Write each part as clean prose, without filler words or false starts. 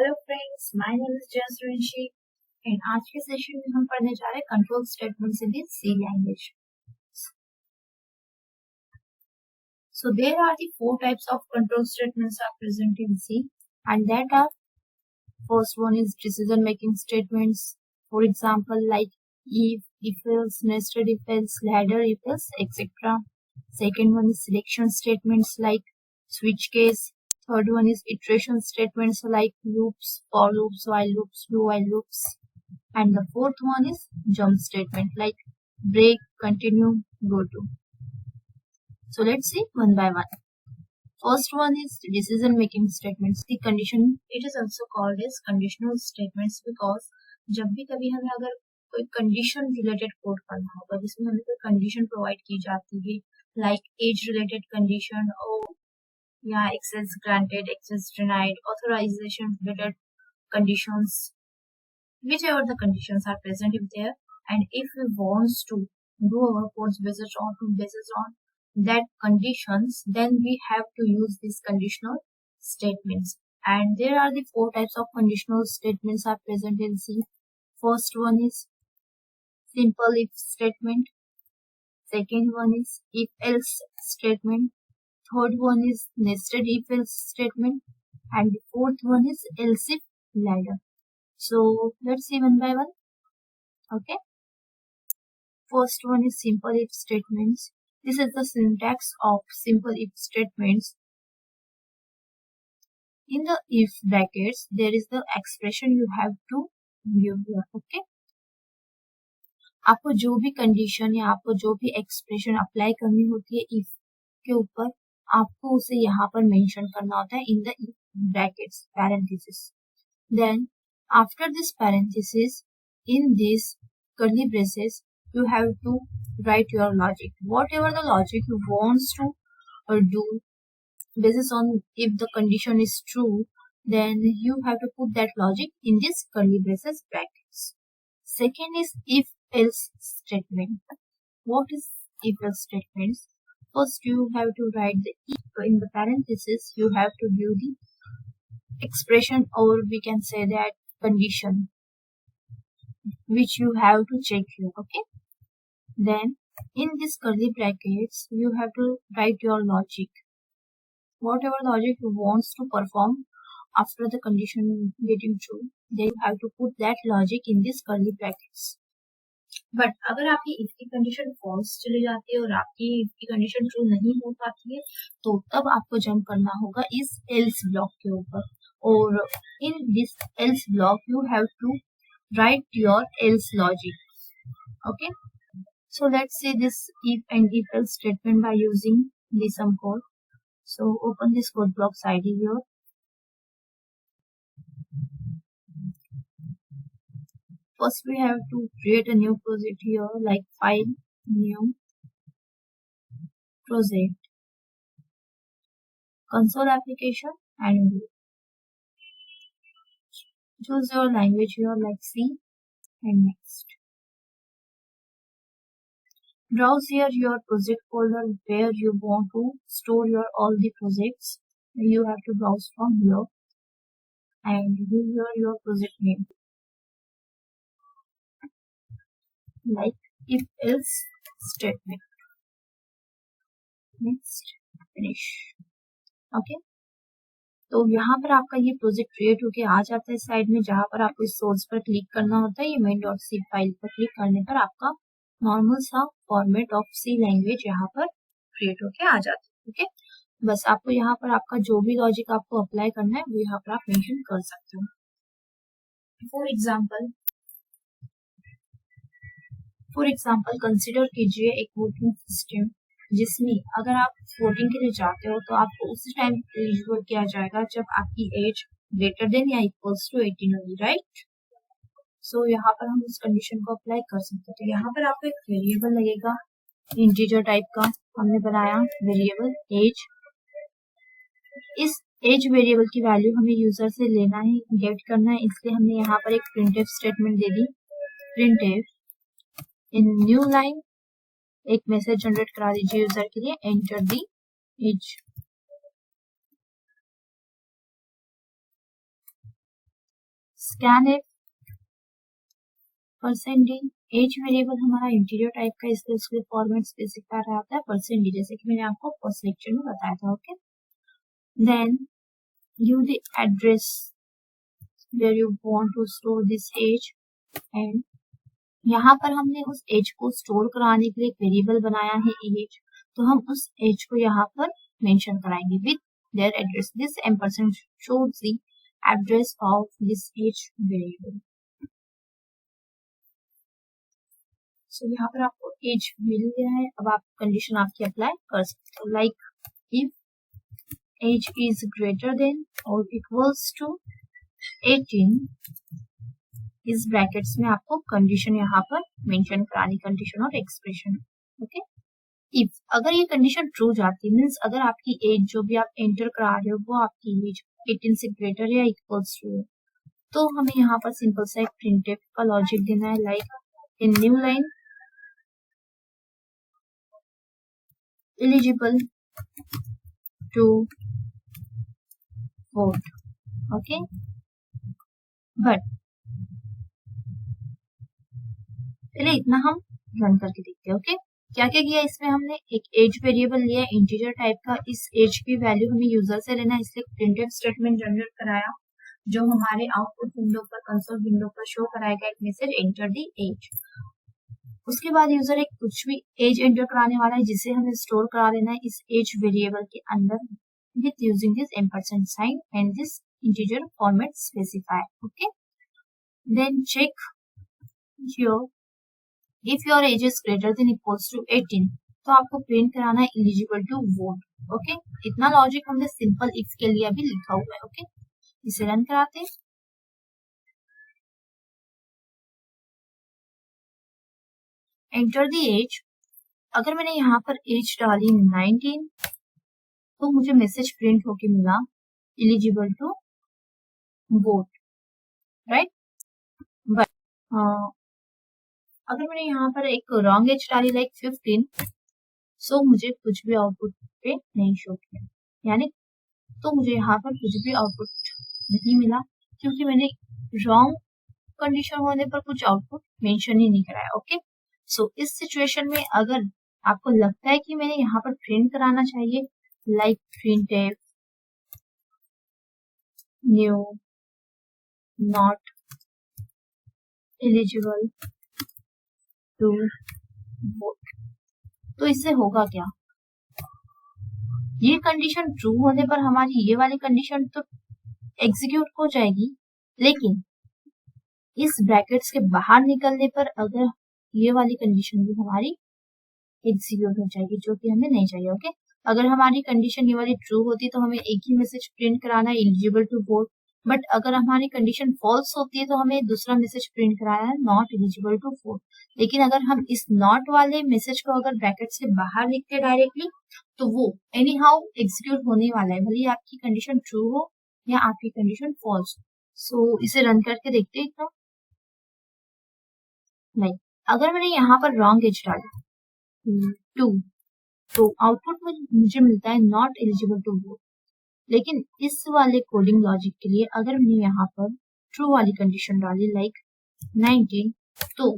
Hello friends, my name is Jaya Suryanshi and आज के session में हम पढ़ने जा रहे हैं control statements in the C language. So there are the four types of control statements are present in C, and that are first one is decision making statements. For example, like if else, nested if else, ladder if else, etc. Second one is selection statements like switch case. Third one is iteration statements like loops, for loops, while loops, do while loops. And the fourth one is jump statement like break, continue, go to. So let's see one by one. First one is decision making statements. The condition, it is also called as conditional statements because जब भी कभी हमें अगर कोई condition related code करना होगा जिसमें हमें कोई कंडीशन प्रोवाइड की जाती है लाइक एज रिलेटेड कंडीशन और या access granted, access denied, authorization related conditions, whichever the conditions are present if there, and if we want to do our codes based on that conditions, then we have to use these conditional statements. And there are the four types of conditional statements are present in C. First one is simple if statement. Second one is if else statement. Third one is nested if else statement, and the fourth one is else if ladder. So let's see one by one. Okay. First one is simple if statements. This is the syntax of simple if statements. In the if brackets, there is the expression you have to give here. Okay. आपको जो भी condition या आपको जो भी expression apply करनी होती है इफ के ऊपर आपको उसे यहाँ पर मेंशन करना होता है in the brackets parenthesis. Then after this parenthesis, in this curly braces, you have to write your logic. Whatever the logic you want to do based on if the condition is true, then you have to put that logic in this curly braces brackets. Second is if else statement. What is if else statements? First, you have to write the if in the parenthesis. You have to give the expression, or we can say that condition, which you have to check here. Okay. Then, in this curly brackets, you have to write your logic. Whatever logic you want to perform after the condition getting true, then you have to put that logic in this curly brackets. But अगर आपकी if की condition false चली जाती है और आपकी if की condition true नहीं हो पाती है तो तब आपको जंप करना होगा इस एल्स ब्लॉक के ऊपर, और in this else block you have to write your else logic. Okay, so let's see this if and if else statement by using this some code. So open this code block side here. First, we have to create a new project here, like file, new, project, console application, and choose your language here, like C, and next. Browse here your project folder where you want to store your all the projects. You have to browse from here, and give here your project name, like if else statement. Next, finish. Okay, तो यहाँ पर आपका ये project create होके आ जाता है side में, जहाँ पर आपको इस सोर्स पर क्लिक करना होता है. ये main.c फाइल पर क्लिक करने पर आपका नॉर्मल सा फॉर्मेट ऑफ सी लैंग्वेज यहाँ पर क्रिएट होके आ जाता है. ओके, बस आपको यहाँ पर आपका जो भी लॉजिक आपको अप्लाई करना है वो यहाँ पर आप मेंशन कर सकते हो. फॉर एग्जाम्पल कंसिडर कीजिए एक वोटिंग सिस्टम जिसमें अगर आप वोटिंग के लिए जाते हो तो आपको उसी टाइम एलिजिबल किया जाएगा जब आपकी एज ग्रेटर देन या इक्वल्स टू 18 होगी, राइट. सो यहाँ पर हम इस कंडीशन को अप्लाई कर सकते हैं. तो यहाँ पर आपको एक वेरिएबल लगेगा इंटीजर टाइप का, हमने बनाया वेरिएबल एज. इस एज वेरिएबल की वैल्यू हमें यूजर से लेना है, गेट करना है, इसलिए हमने यहाँ पर एक प्रिंटफ स्टेटमेंट दे दी. प्रिंटफ इन न्यू लाइन एक मैसेज जनरेट करा दीजिए यूजर के लिए, enter the age. Scanf %d, age variable हमारा इंटीजर टाइप का, इसलिए उसके फॉर्मेट स्पेसिफायर आता है %d, जैसे कि मैंने आपको फर्स्ट लेक्चर में बताया था. Okay, then give the address where you want to store this age, and यहाँ पर हमने उस एज को स्टोर कराने के लिए एक वेरिएबल बनाया है एज, तो हम उस एज को यहाँ पर मेंशन कराएंगे with their address. This ampersand shows the address of this age variable. So यहाँ पर आपको एज मिल गया है. अब आप कंडीशन आपकी अप्लाई कर सकते हो, like if age is greater than और इक्वल्स टू 18, इस ब्रैकेट्स में आपको कंडीशन यहाँ पर मेंशन करानी, कंडीशन और एक्सप्रेशन. ओके, इफ अगर ये कंडीशन ट्रू जाती है, मीन्स अगर आपकी एज जो भी आप एंटर करा रहे हो वो आपकी एज 18 से ग्रेटर या इक्वल्स टू है, तो हमें यहाँ पर सिंपल सा एक प्रिंटफ का लॉजिक देना है, like in new line eligible to vote. Okay, but पहले इतना हम रन करके देखते हैं. ओके, क्या क्या किया इसमें, हमने एक एज वेरिएबल लिया इंटीजर टाइप का, इस एज की वैल्यू हमें यूजर से लेना है, इसलिए प्रिंटफ स्टेटमेंट जनरेट कराया जो हमारे आउटपुट विंडो पर, कंसोल विंडो पर शो कराएगा एक मैसेज एंटर द एज. उसके बाद यूजर एक कुछ भी एज एंटर कराने वाला है जिसे हमें स्टोर करा लेना है इस एज वेरिएबल के अंदर with using this ampersand sign and this integer format specifier. Okay, then check your if your age is greater than equals to 18, तो आपको प्रिंट कराना है एलिजिबल टू वोट. ओके, इतना लॉजिक हमने सिंपल इफ के लिए अभी लिखा हुआ है. ओके, इसे रन कराते हैं. एंटर द एज, अगर मैंने यहाँ पर एज डाली 19, तो मुझे मैसेज प्रिंट होके मिला eligible to vote, right. But अगर मैंने यहाँ पर एक रॉन्ग एज डाली लाइक 15, सो मुझे कुछ भी आउटपुट पे नहीं शो किया, यानी तो मुझे यहाँ पर कुछ भी आउटपुट नहीं मिला क्योंकि मैंने रॉन्ग कंडीशन होने पर कुछ आउटपुट मेंशन ही नहीं कराया. ओके, सो इस सिचुएशन में अगर आपको लगता है कि मैंने यहाँ पर प्रिंट कराना चाहिए, like printf new not eligible to vote, तो इससे होगा क्या, ये कंडीशन ट्रू होने पर हमारी ये वाली कंडीशन तो एग्जीक्यूट हो जाएगी, लेकिन इस ब्रैकेट्स के बाहर निकलने पर अगर ये वाली कंडीशन भी हमारी एग्जीक्यूट हो जाएगी, जो कि हमें नहीं चाहिए. ओके, अगर हमारी कंडीशन ये वाली ट्रू होती तो हमें एक ही मैसेज प्रिंट कराना है एलिजिबल टू वोट, बट अगर हमारी कंडीशन फॉल्स होती है तो हमें दूसरा मैसेज प्रिंट कराना है नॉट एलिजिबल टू वोट. लेकिन अगर हम इस नॉट वाले मैसेज को अगर ब्रैकेट से बाहर लिखते डायरेक्टली, तो वो एनी हाउ एग्जीक्यूट होने वाला है, भले आपकी कंडीशन ट्रू हो या आपकी कंडीशन फॉल्स. सो इसे रन करके देखते हैं. तो नहीं, अगर मैंने यहाँ पर रॉन्ग एज डाला 2, तो आउटपुट में मुझे मिलता है नॉट एलिजिबल टू वोट. लेकिन इस वाले कोडिंग लॉजिक के लिए अगर मैंने यहाँ पर ट्रू वाली कंडीशन डाली लाइक 19, तो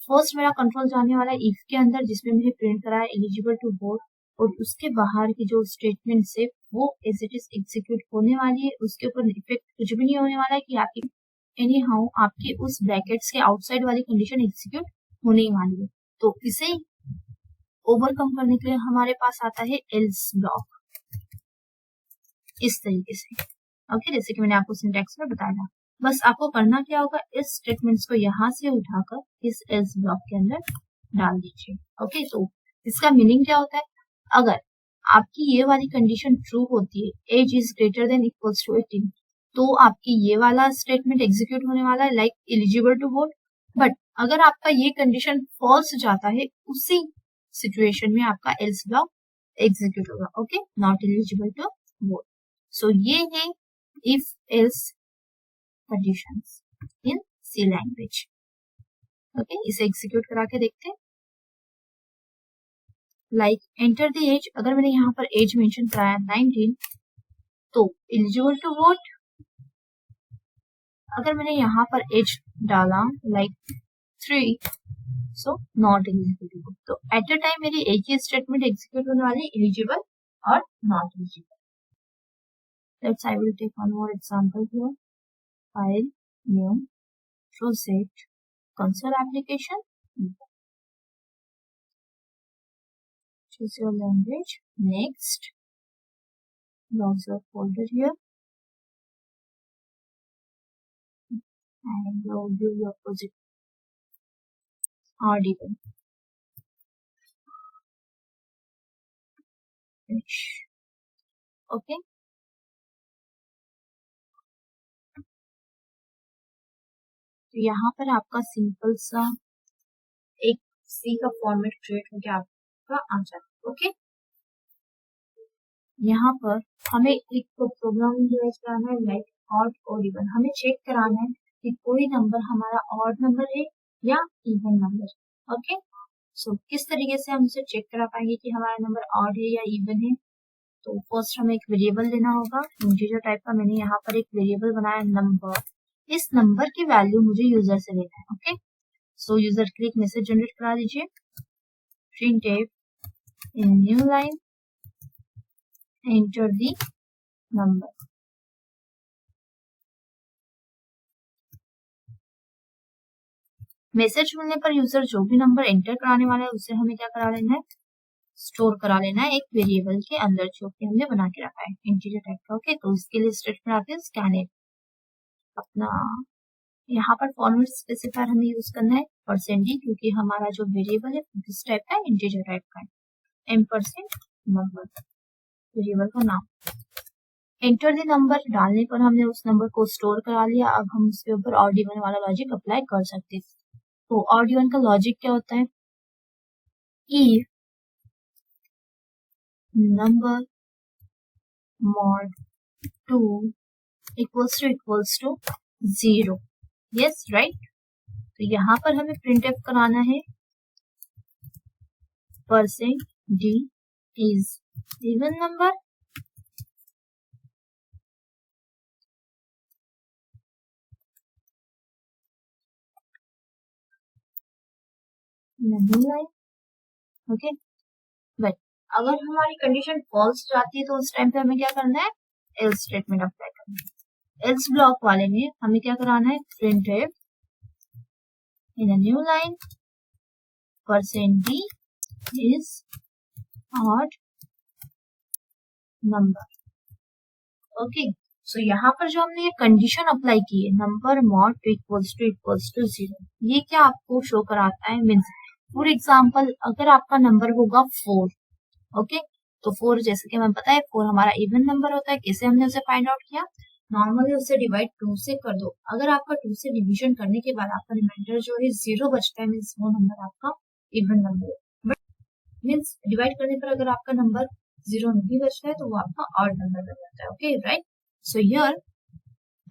फर्स्ट मेरा कंट्रोल जाने वाला है इफ के अंदर जिसमें मुझे प्रिंट करा है एलिजिबल टू वोट, और उसके बाहर की जो स्टेटमेंट है वो एज इट इज एग्जीक्यूट होने वाली है. उसके ऊपर इफेक्ट कुछ भी नहीं होने वाला है कि आपकी एनी हाउ आपकी उस ब्रैकेट्स के आउटसाइड वाली कंडीशन एग्जीक्यूट होने वाली है. तो इसे ओवरकम करने के लिए हमारे पास आता है एल्स ब्लॉक, इस तरीके से. ओके, जैसे कि मैंने आपको सिंटैक्स में बताया. बस आपको करना क्या होगा, इस स्टेटमेंट्स को यहाँ से उठाकर इस एल्स ब्लॉक के अंदर डाल दीजिए. ओके, तो इसका मीनिंग क्या होता है, अगर आपकी ये वाली कंडीशन ट्रू होती है age is greater than equals to 18, तो आपकी ये वाला स्टेटमेंट एग्जीक्यूट होने वाला है like eligible to vote. But अगर आपका ये कंडीशन फॉल्स जाता है, उसी सिचुएशन में आपका एल्स ब्लॉक एग्जीक्यूट होगा. Okay, not eligible to vote. So ये है if else conditions in C language. Okay, इसे एग्जीक्यूट करा के देखते हैं. लाइक एंटर द एज, अगर मैंने यहाँ पर एज मेंशन कराया 19, तो एलिजिबल टू वोट अगर मैंने यहाँ पर एज डाला लाइक 3, सो नॉट एलिजिबल, तो एट अ टाइम मेरी एक ही स्टेटमेंट एग्जीक्यूट होने वाली, एलिजिबल और not eligible. Let's I will take one more example here. File, new, project, console application, choose your language, next, browser folder here, and now view your project audible. Okay. तो यहाँ पर आपका simple सा एक सी का format create हो गया आपका आंसर. ओके. यहाँ पर हमें एक प्रोग्राम यूज कराना है लाइक ऑड और इवन. हमें चेक कराना है कि कोई नंबर हमारा ऑड नंबर है या इवन नंबर. ओके. सो किस तरीके से हम इसे चेक करा पाएंगे कि हमारा नंबर ऑड है या इवन है. तो फर्स्ट हमें एक वेरिएबल लेना होगा इंटीजर टाइप का. मैंने यहाँ पर एक वेरिएबल बनाया नंबर. इस नंबर की वैल्यू मुझे यूजर से लेना है. ओके. सो यूजर के लिए एक मैसेज जनरेट करा दीजिए. printf in new line enter the number. Message मिलने पर यूजर जो भी नंबर एंटर कराने वाला है उसे हमें क्या करा लेना है, स्टोर करा लेना है एक वेरिएबल के अंदर जो कि हमने बना के रखा है इंटीजर टाइप का. ओके. तो इसके लिए स्टेटमेंट आते हैं स्कैन अपना. यहाँ पर फॉर्मेट स्पेसिफायर हमें यूज करना है %d क्योंकि हमारा जो वेरिएबल है किस टाइप का है, इंटीजर टाइप का है. %नंबर वेरिएबल का नाम. एंटर द नंबर डालने पर हमने उस नंबर को स्टोर करा लिया. अब हम उसके ऊपर ऑड इवन वाला लॉजिक अप्लाई कर सकते हैं. तो ऑड इवन का लॉजिक क्या होता है, if number mod 2 equals to 0. Yes right. तो यहाँ पर हमें प्रिंटफ कराना है %d is even number. Okay. But अगर हमारी कंडीशन फॉल्स जाती है तो उस टाइम पे हमें क्या करना है, एल्स स्टेटमेंट अप्लाई करना है. एल्स ब्लॉक वाले में हमें क्या कराना है, printf in a new line %d is odd number. Okay. So यहाँ पर जो हमने ये कंडीशन अप्लाई की है नंबर मॉड इक्वल्स टू 0, ये क्या आपको शो कराता है, मीन्स फॉर एग्जाम्पल अगर आपका नंबर होगा 4. ओके. तो 4 जैसे कि हमें पता है 4 हमारा इवन नंबर होता है. कैसे हमने उसे फाइंड आउट किया, नॉर्मली उसे डिवाइड 2 से कर दो. अगर आपका 2 से डिवीजन करने के बाद आपका रिमाइंडर जो है 0 बचता है, मीन्स वो नंबर आपका इवन नंबर है. बट मीन्स डिवाइड करने पर अगर आपका नंबर 0 नहीं बचता है तो वो आपका ऑड नंबर बन जाता है. Okay right. सो हियर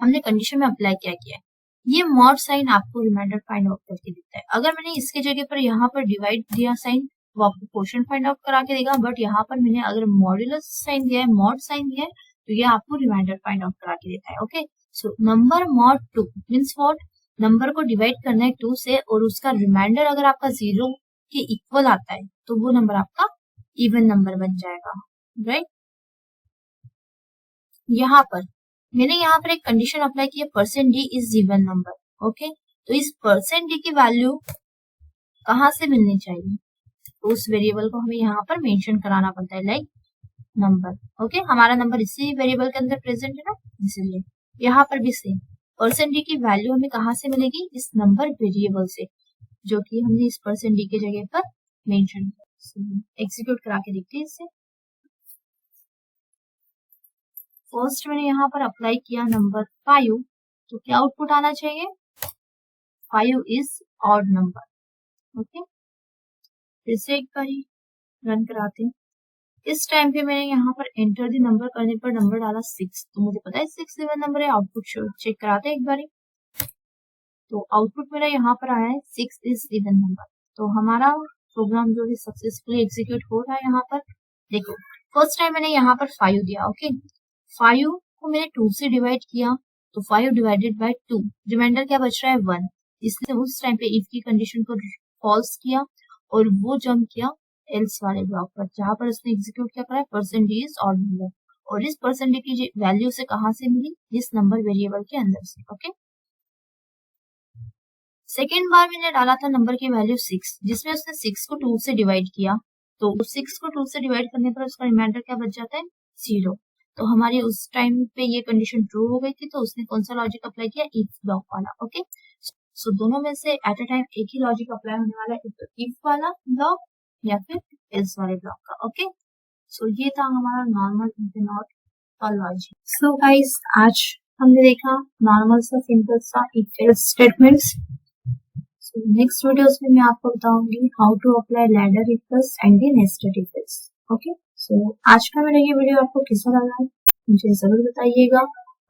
हमने कंडीशन में अप्लाई क्या किया है, ये मॉड साइन आपको रिमाइंडर फाइंड आउट करके देता है. अगर मैंने इसके जगह पर यहाँ पर डिवाइड दिया साइन, वो आपको क्वोशंट फाइंड आउट करा के देगा. बट यहाँ पर मैंने अगर मॉड्यूलस साइन दिया है, मॉड साइन दिया है, तो ये आपको रिमाइंडर फाइंड आउट करा के देता है. Okay. So number mod 2 means what, number को डिवाइड करना है 2 से और उसका रिमाइंडर अगर आपका 0 के इक्वल आता है तो वो नंबर आपका इवन नंबर बन जाएगा. राइट. यहाँ पर मैंने यहाँ पर एक कंडीशन अप्लाई की है %d is even number. Okay. तो इस %d की वैल्यू कहाँ से मिलनी चाहिए, तो उस वेरिएबल को हमें यहाँ पर मेंशन कराना पड़ता है लाइक नंबर. ओके. हमारा नंबर इसी वेरिएबल के अंदर प्रेजेंट है ना, इसलिए यहाँ पर भी सेम %d की वैल्यू हमें कहाँ से मिलेगी, इस नंबर वेरिएबल से जो कि हमने इस %d की जगह पर मेंशन किया. एग्जीक्यूट करा के देखते हैं इससे. फर्स्ट मैंने यहाँ पर अप्लाई किया नंबर 5, तो क्या आउटपुट आना चाहिए, 5 इज ऑड नंबर. ओके. फिर से एक बार रन कराते हैं. इस टाइम पे मैंने यहाँ पर एंटर द नंबर करने पर नंबर डाला 6, तो मुझे पता है 6 इवन नंबर है. आउटपुट चेक कराते हैं एक बार. तो आउटपुट मेरा यहाँ पर आया है 6 इज इवन नंबर. तो हमारा प्रोग्राम जो है सक्सेसफुली एग्जीक्यूट हो रहा है. यहाँ पर देखो फर्स्ट टाइम मैंने यहाँ पर 5 दिया. ओके. 5 को मैंने 2 से डिवाइड किया तो 5 डिवाइडेड बाय 2, रिमाइंडर क्या बच रहा है 1, इसलिए उस टाइम पे इफ की कंडीशन को फॉल्स किया और वो जंप किया एल्स वाले ब्लॉक पर, जहां पर उसने एग्जीक्यूट क्या करा है परसेंटेज ऑड नंबर, और इस परसेंटेज की वैल्यू से कहां से मिली, इस नंबर वेरिएबल के अंदर से। ओके, सेकेंड बार मैंने डाला था नंबर की वैल्यू 6, जिसमें उसने 6 को 2 से डिवाइड किया, तो 6 को 2 से डिवाइड करने पर उसका रिमाइंडर क्या बच जाता है 0। तो हमारी उस टाइम पे ये कंडीशन ट्रू हो गई थी, तो उसने कौन सा लॉजिक अप्लाई किया, इफ ब्लॉक वाला। ओके, सो दोनों में से एट अ टाइम एक ही लॉजिक अप्लाई होने वाला है, तो इफ वाला ब्लॉक या फिर एल्स वाले ब्लॉक का। ओके, सो ये था हमारा नॉर्मल इफ नॉट का लॉजिक। सो गाइस, आज हमने देखा नॉर्मल सा सिंपल सा if else statements. So next videos में मैं आपको बताऊंगी how to apply ladder if else and the nested if else. Okay, so आज का मेरा ये वीडियो आपको कैसा लगा मुझे जरूर बताइएगा,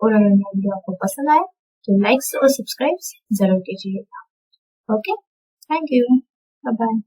और अगर मेरा वीडियो आपको पसंद आए तो लाइक्स और सब्सक्राइब जरूर कीजिएगा। Okay, thank you, bye bye.